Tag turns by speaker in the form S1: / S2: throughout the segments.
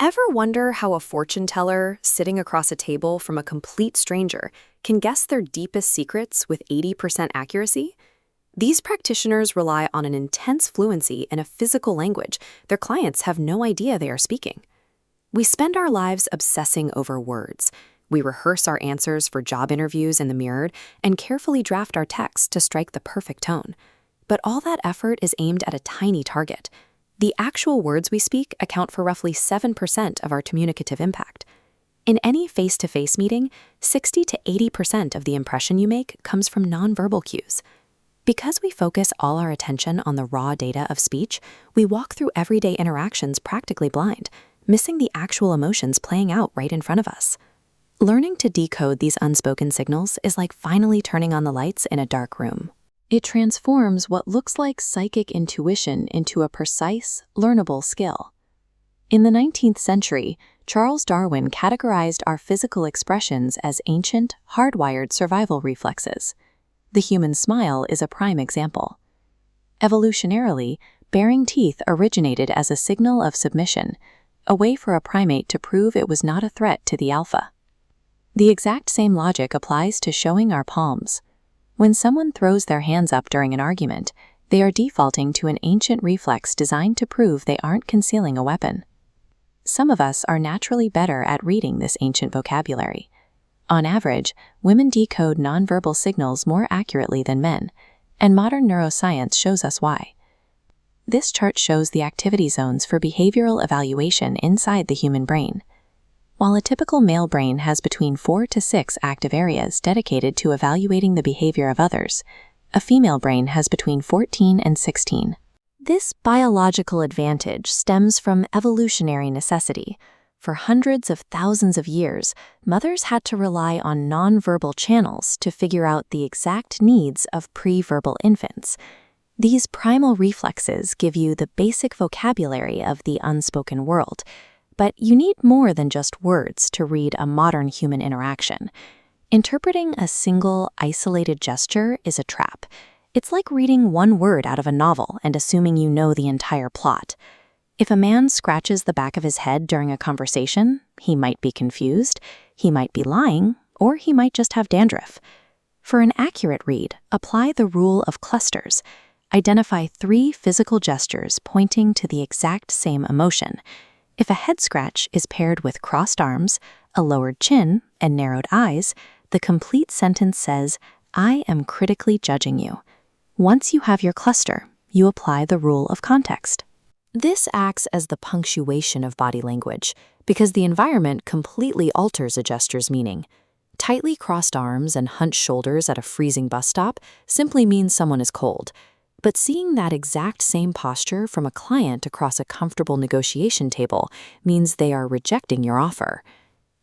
S1: Ever wonder how a fortune teller sitting across a table from a complete stranger can guess their deepest secrets with 80% accuracy? These practitioners rely on an intense fluency in a physical language their clients have no idea they are speaking. We spend our lives obsessing over words. We rehearse our answers for job interviews in the mirror and carefully draft our text to strike the perfect tone. But all that effort is aimed at a tiny target. The actual words we speak account for roughly 7% of our communicative impact. In any face-to-face meeting, 60 to 80% of the impression you make comes from nonverbal cues. Because we focus all our attention on the raw data of speech, we walk through everyday interactions practically blind, missing the actual emotions playing out right in front of us. Learning to decode these unspoken signals is like finally turning on the lights in a dark room. It transforms what looks like psychic intuition into a precise, learnable skill. In the 19th century, Charles Darwin categorized our physical expressions as ancient, hardwired survival reflexes. The human smile is a prime example. Evolutionarily, baring teeth originated as a signal of submission, a way for a primate to prove it was not a threat to the alpha. The exact same logic applies to showing our palms. When someone throws their hands up during an argument, they are defaulting to an ancient reflex designed to prove they aren't concealing a weapon. Some of us are naturally better at reading this ancient vocabulary. On average, women decode nonverbal signals more accurately than men, and modern neuroscience shows us why. This chart shows the activity zones for behavioral evaluation inside the human brain. While a typical male brain has between 4 to 6 active areas dedicated to evaluating the behavior of others, a female brain has between 14 and 16. This biological advantage stems from evolutionary necessity. For hundreds of thousands of years, mothers had to rely on nonverbal channels to figure out the exact needs of pre-verbal infants. These primal reflexes give you the basic vocabulary of the unspoken world. But you need more than just words to read a modern human interaction. Interpreting a single, isolated gesture is a trap. It's like reading one word out of a novel and assuming you know the entire plot. If a man scratches the back of his head during a conversation, he might be confused, he might be lying, or he might just have dandruff. For an accurate read, apply the rule of clusters. Identify 3 physical gestures pointing to the exact same emotion. If a head scratch is paired with crossed arms, a lowered chin, and narrowed eyes, the complete sentence says, "I am critically judging you." Once you have your cluster, you apply the rule of context. This acts as the punctuation of body language, because the environment completely alters a gesture's meaning. Tightly crossed arms and hunched shoulders at a freezing bus stop simply means someone is cold. But seeing that exact same posture from a client across a comfortable negotiation table means they are rejecting your offer.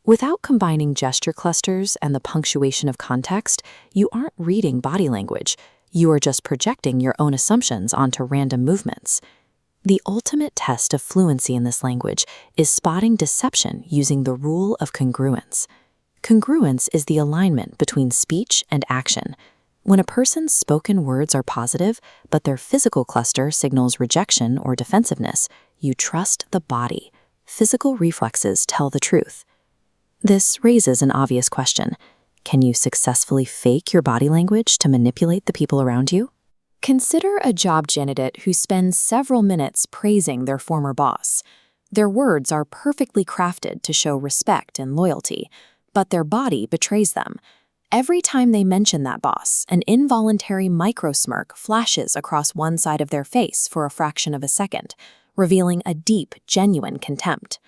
S1: Without combining gesture clusters and the punctuation of context, you aren't reading body language. You are just projecting your own assumptions onto random movements. The ultimate test of fluency in this language is spotting deception using the rule of congruence. Congruence is the alignment between speech and action. When a person's spoken words are positive, but their physical cluster signals rejection or defensiveness, you trust the body. Physical reflexes tell the truth. This raises an obvious question. Can you successfully fake your body language to manipulate the people around you? Consider a job candidate who spends several minutes praising their former boss. Their words are perfectly crafted to show respect and loyalty, but their body betrays them. Every time they mention that boss, an involuntary micro-smirk flashes across one side of their face for a fraction of a second, revealing a deep, genuine contempt.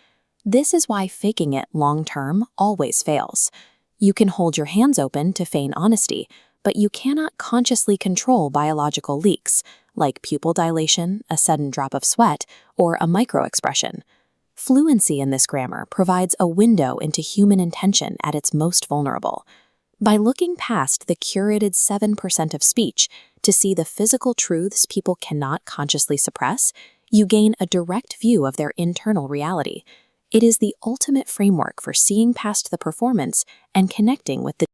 S1: This is why faking it long-term always fails. You can hold your hands open to feign honesty, but you cannot consciously control biological leaks, like pupil dilation, a sudden drop of sweat, or a micro-expression. Fluency in this grammar provides a window into human intention at its most vulnerable. By looking past the curated 7% of speech to see the physical truths people cannot consciously suppress, you gain a direct view of their internal reality. It is the ultimate framework for seeing past the performance and connecting with the